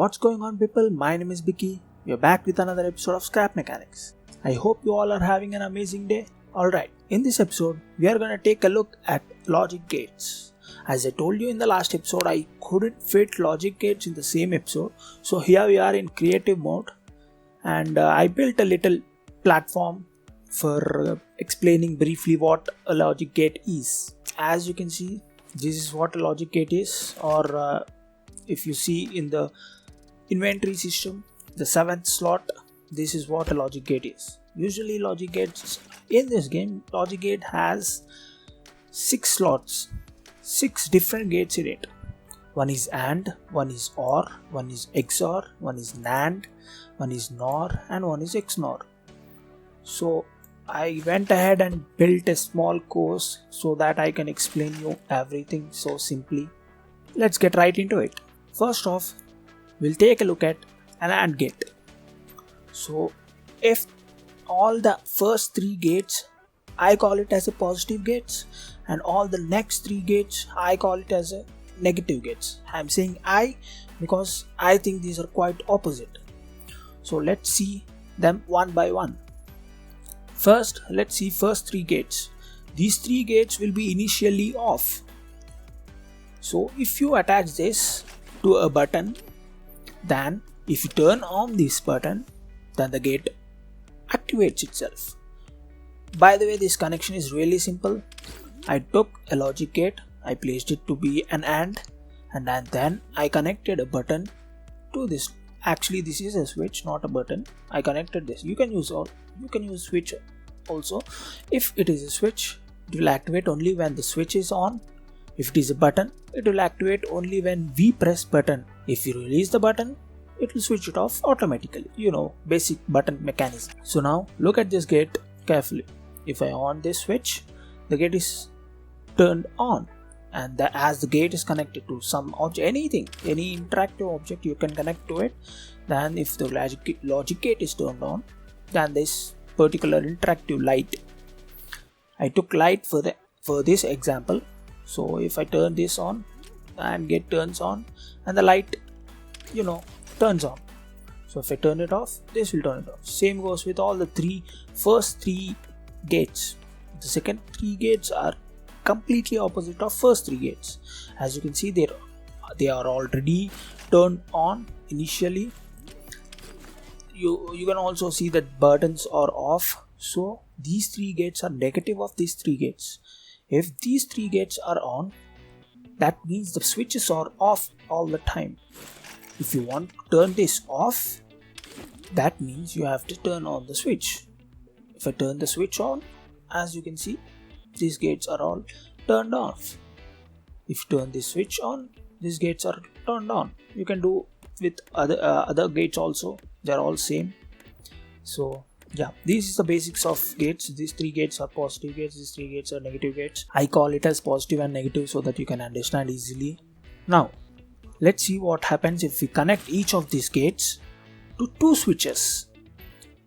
What's going on, people? My name is Bikky. We're back with another episode of Scrap Mechanics. I hope you all are having an amazing day. Alright, in this episode, we are gonna take a look at logic gates. As I told you in the last episode, I couldn't fit logic gates in the same episode. So here we are in creative mode. And I built a little platform for explaining briefly what a logic gate is. As you can see, this is what a logic gate is, or if you see in the inventory system, the 7th slot, this is what a logic gate is. Usually logic gates in this game, logic gate has 6 slots, 6 different gates in it. One is AND, one is OR, one is XOR, one is NAND, one is NOR, and one is XNOR. So I went ahead and built a small course so that I can explain you everything so simply. Let's get right into it. First off, we'll take a look at an AND gate. So if all the first 3 gates, I call it as a positive gates, and all the next 3 gates, I call it as a negative gates. I'm saying I because I think these are quite opposite. So let's see them one by one. First, let's see first 3 gates. These 3 gates will be initially off. So if you attach this to a button, then if you turn on this button, then the gate activates itself. By the way, this connection is really simple. I took a logic gate, I placed it to be an AND, and then I connected a button to this. Actually, this is a switch, not a button. I connected this. You can use switch also. If it is a switch, it will activate only when the switch is on. If it is a button, it will activate only when we press button. If you release the button, it will switch it off automatically. You know, basic button mechanism. So now look at this gate carefully. If I on this switch, the gate is turned on, and as the gate is connected to some object, any interactive object you can connect to it, then if the logic gate is turned on, then this particular interactive light, I took light for this example. So if I turn this on, and gate turns on, and the light turns on. So if I turn it off, this will turn it off. Same goes with all the first three gates. The second 3 gates are completely opposite of first 3 gates. As you can see, they are already turned on initially. You can also see that buttons are off. So these 3 gates are negative of these 3 gates. If these 3 gates are on, that means the switches are off all the time. If you want to turn this off, that means you have to turn on the switch. If I turn the switch on, as you can see, these gates are all turned off. If you turn this switch on, these gates are turned on. You can do with other gates also. They're all same. So yeah, this is the basics of gates. These 3 gates are positive gates, these 3 gates are negative gates. I call it as positive and negative so that you can understand easily. Now let's see what happens if we connect each of these gates to 2 switches.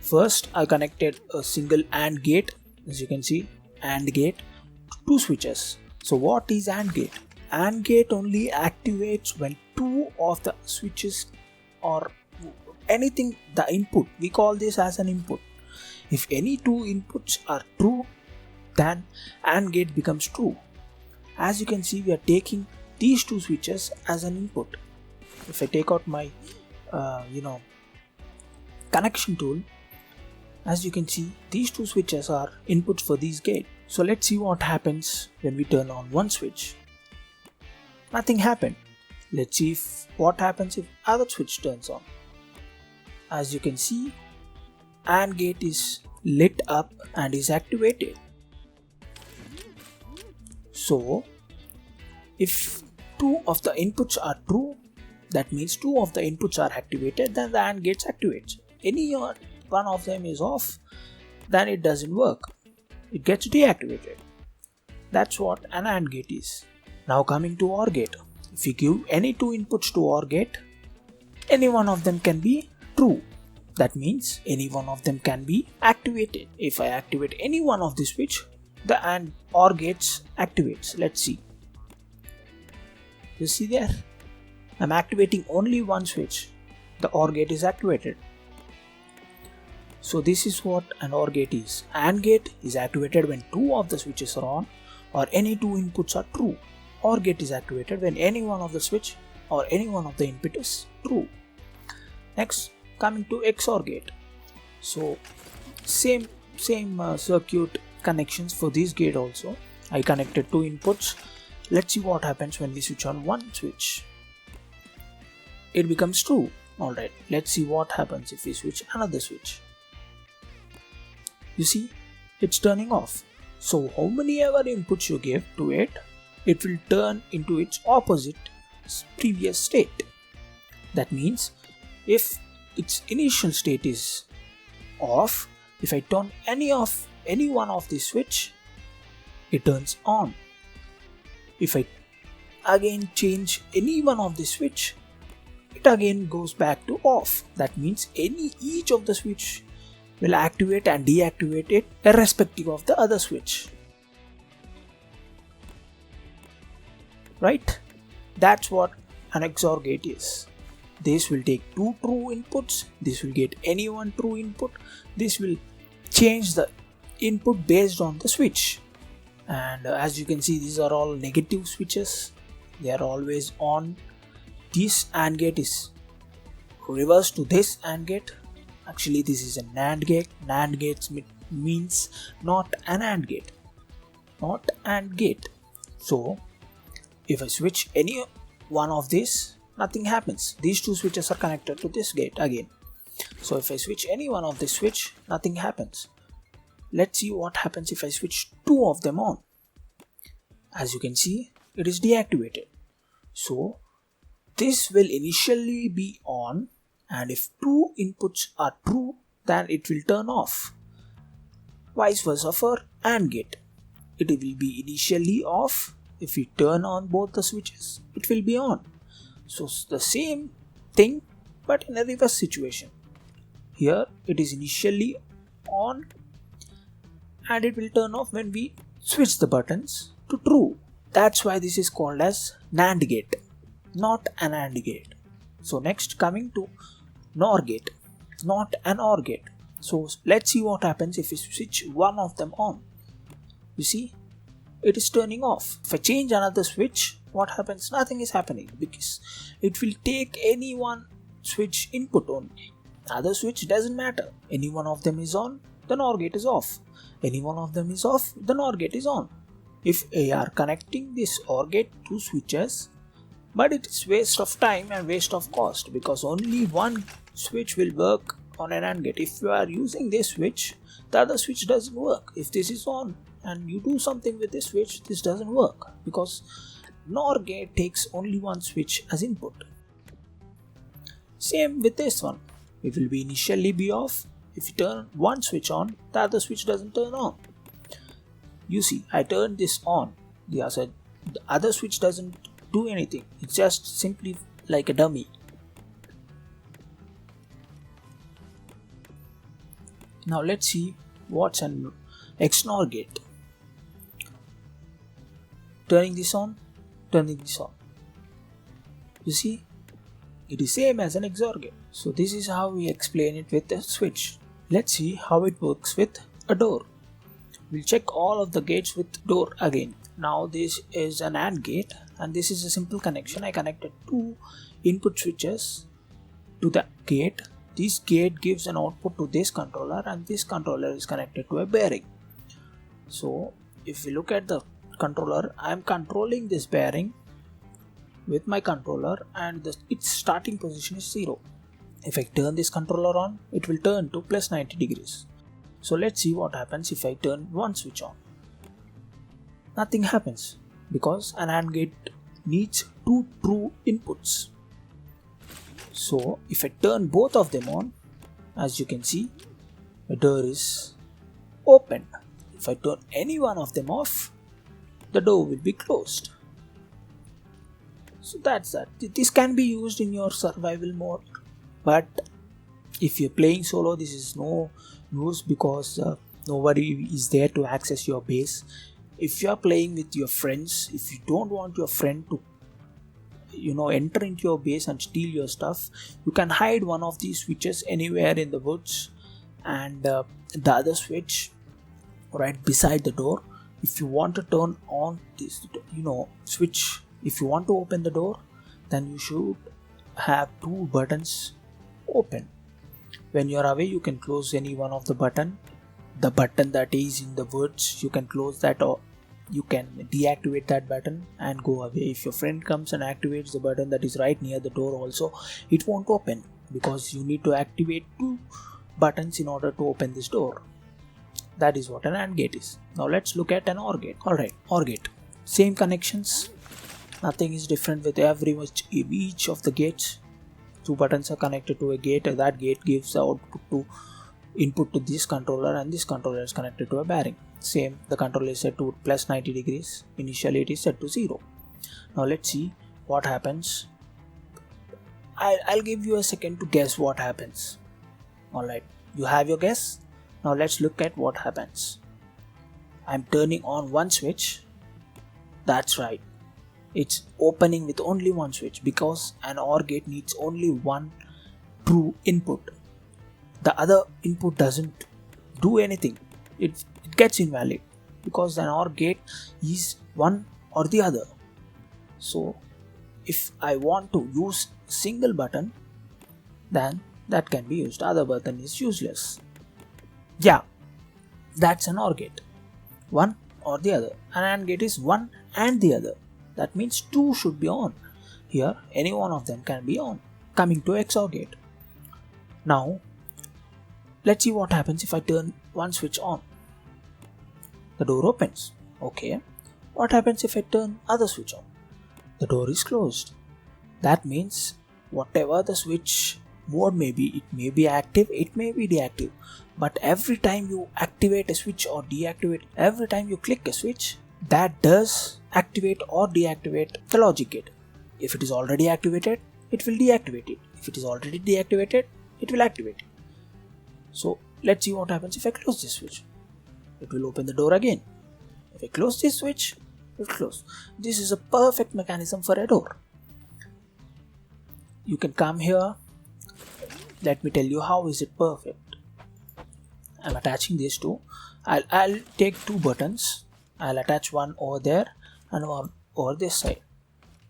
First, I connected a single AND gate. As you can see, AND gate to 2 switches. So what is AND gate? AND gate only activates when 2 of the switches or anything, the input, we call this as an input. If any 2 inputs are true, then AND gate becomes true. As you can see, we are taking these 2 switches as an input. If I take out my connection tool, as you can see, these 2 switches are inputs for these gates. So let's see what happens when we turn on one switch. Nothing happened. Let's see what happens if other switch turns on. As you can see, AND gate is lit up and is activated. So if 2 of the inputs are true, that means 2 of the inputs are activated, then the AND gate activates. Any one of them is off, then it doesn't work. It gets deactivated. That's what an AND gate is. Now coming to OR gate. If you give any 2 inputs to OR gate, any one of them can be true. That means any one of them can be activated. If I activate any one of the switch, the AND OR gates activates. Let's see. You see there? I'm activating only one switch. the OR gate is activated. So this is what an OR gate is. AND gate is activated when two of the switches are on or any two inputs are true. OR gate is activated when any one of the switch or any one of the input is true. Next, coming to XOR gate. So same circuit connections for this gate also. I connected two inputs. Let's see what happens when we switch on one switch. It becomes true. Alright, let's see what happens if we switch another switch. You see, it's turning off. So how many ever inputs you give to it, it will turn into its opposite previous state. That means if its initial state is off, if I turn any one of this switch, it turns on. If I again change any one of the switch, it again goes back to off. That means each of the switch will activate and deactivate it irrespective of the other switch. Right? That's what an XOR gate is. This will take two true inputs, this will get any one true input, this will change the input based on the switch. And as you can see, these are all negative switches, they are always on. This AND gate is reverse to this AND gate. Actually this is a NAND gate. NAND gates means not an AND gate, not AND gate. So if I switch any one of these, nothing happens. These two switches are connected to this gate again. So if I switch any one of this switch, nothing happens. Let's see what happens if I switch two of them on. As you can see, it is deactivated. So this will initially be on, and if two inputs are true, then it will turn off. Vice versa for AND gate. It will be initially off. If we turn on both the switches, it will be on. So the same thing but in a reverse situation. Here it is initially on and it will turn off when we switch the buttons to true. That's why this is called as NAND gate, not an AND gate. So next, coming to NOR gate, not an OR gate. So let's see what happens if we switch one of them on. You see, it is turning off. If I change another switch, what happens? Nothing is happening because it will take any one switch input only. Other switch doesn't matter. Any one of them is on, the NOR gate is off. Any one of them is off, the NOR gate is on. If we are connecting this OR gate to switches, but it is waste of time and waste of cost because only one switch will work on an AND gate. If you are using this switch, the other switch doesn't work. If this is on and you do something with this switch, this doesn't work because NOR gate takes only one switch as input. Same with this one. It will be initially be off. If you turn one switch on, the other switch doesn't turn on. You see, I turned this on. The other switch doesn't do anything. It's just simply like a dummy. Now let's see what's an XNOR gate. Turning this on, turning this on. You see, it is same as an XOR gate. So this is how we explain it with a switch. Let's see how it works with a door. We'll check all of the gates with door again. Now this is an AND gate and this is a simple connection. I connected two input switches to the gate. This gate gives an output to this controller and this controller is connected to a bearing. So if we look at the controller, I am controlling this bearing with my controller and its starting position is 0. If I turn this controller on, it will turn to plus 90 degrees. So let's see what happens if I turn one switch on. Nothing happens because an AND gate needs two true inputs. So if I turn both of them on, as you can see, the door is open. If I turn any one of them off, the door will be closed. So that's that. This can be used in your survival mode, but if you're playing solo, this is no use because nobody is there to access your base. If you're playing with your friends, if you don't want your friend to enter into your base and steal your stuff, you can hide one of these switches anywhere in the woods, and the other switch right beside the door. If you want to turn on this switch, if you want to open the door, then you should have two buttons open. When you are away, you can close any one of the button that is in the woods. You can close that, or you can deactivate that button and go away. If your friend comes and activates the button that is right near the door also, it won't open, because you need to activate two buttons in order to open this door. That is what an AND gate is. Now let's look at an OR gate. Alright, OR gate. Same connections. Nothing is different with each of the gates. Two buttons are connected to a gate. That gate gives the input to this controller, and this controller is connected to a bearing. Same, the controller is set to plus 90 degrees. Initially it is set to 0. Now let's see what happens. I'll give you a second to guess what happens. Alright, you have your guess? Now let's look at what happens. I'm turning on one switch. That's right. It's opening with only one switch, because an OR gate needs only one true input. The other input doesn't do anything. It gets invalid, because an OR gate is one or the other. So if I want to use single button, then that can be used. Other button is useless. Yeah, that's an OR gate. One or the other. An AND gate is one and the other. That means two should be on. Here, any one of them can be on. Coming to XOR gate. Now, let's see what happens if I turn one switch on. The door opens. Okay. What happens if I turn other switch on? The door is closed. That means whatever the switch mode may be, it may be active, it may be deactive. But every time you activate a switch or deactivate, every time you click a switch, that does activate or deactivate the logic gate. If it is already activated, it will deactivate it. If it is already deactivated, it will activate it. So let's see what happens if I close this switch. It will open the door again. If I close this switch, it will close. This is a perfect mechanism for a door. You can come here. Let me tell you how is it perfect. I'm attaching these two. I'll take two buttons. I'll attach one over there and one over this side.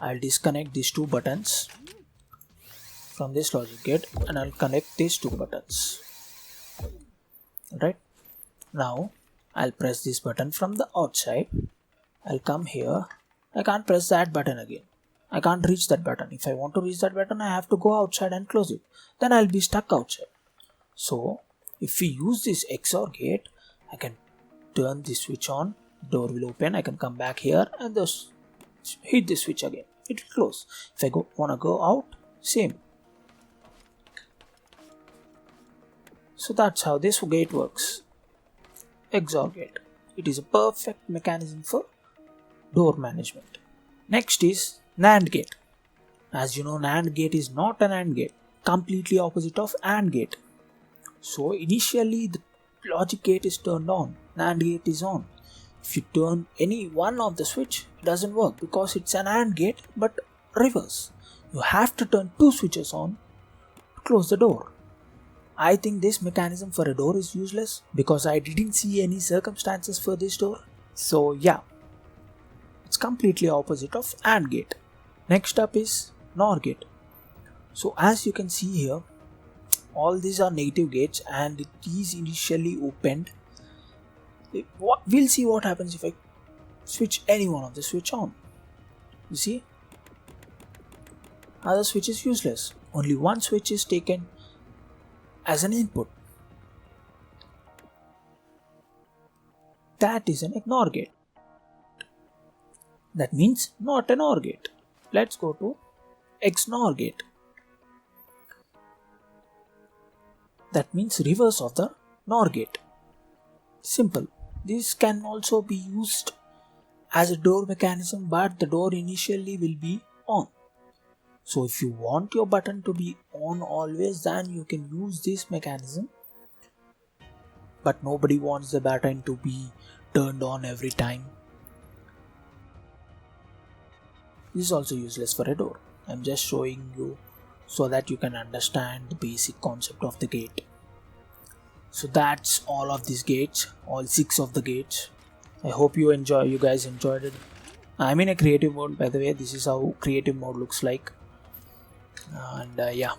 I'll disconnect these two buttons from this logic gate, and I'll connect these two buttons. Alright. Now I'll press this button from the outside. I'll come here. I can't press that button again. I can't reach that button. If I want to reach that button, I have to go outside and close it. Then I'll be stuck outside. So if we use this XOR gate, I can turn this switch on. Door will open. I can come back here and just hit the switch again. It will close. If I wanna go out, same. So that's how this gate works. XOR gate. It is a perfect mechanism for door management. Next is NAND gate. As you know, NAND gate is not an AND gate. Completely opposite of AND gate. So initially the logic gate is turned on. NAND gate is on. If you turn any one of the switch, it doesn't work because it's an AND gate but reverse. You have to turn two switches on to close the door. I think this mechanism for a door is useless because I didn't see any circumstances for this door. So yeah, it's completely opposite of AND gate. Next up is NOR gate. So as you can see here, all these are negative gates and it is initially opened. We'll see what happens if I switch any one of the switch on. You see, other switch is useless. Only one switch is taken as an input. That is an NOR gate. That means not an OR gate. Let's go to XNOR gate. That means reverse of the NOR gate. Simple. This can also be used as a door mechanism, but the door initially will be on. So if you want your button to be on always, then you can use this mechanism. But nobody wants the button to be turned on every time. This is also useless for a door. I'm just showing you so that you can understand the basic concept of the gate. So that's all of these gates, all 6 of the gates. I hope you guys enjoyed it. I'm in a creative mode, by the way. This is how creative mode looks like. And yeah,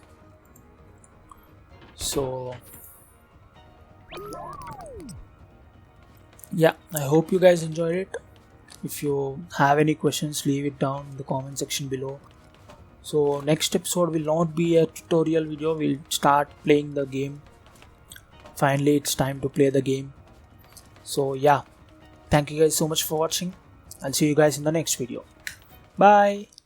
so yeah, I hope you guys enjoyed it. If you have any questions, leave it down in the comment section below. So next episode will not be a tutorial video. We'll start playing the game. Finally, it's time to play the game. So yeah, thank you guys so much for watching. I'll see you guys in the next video. Bye.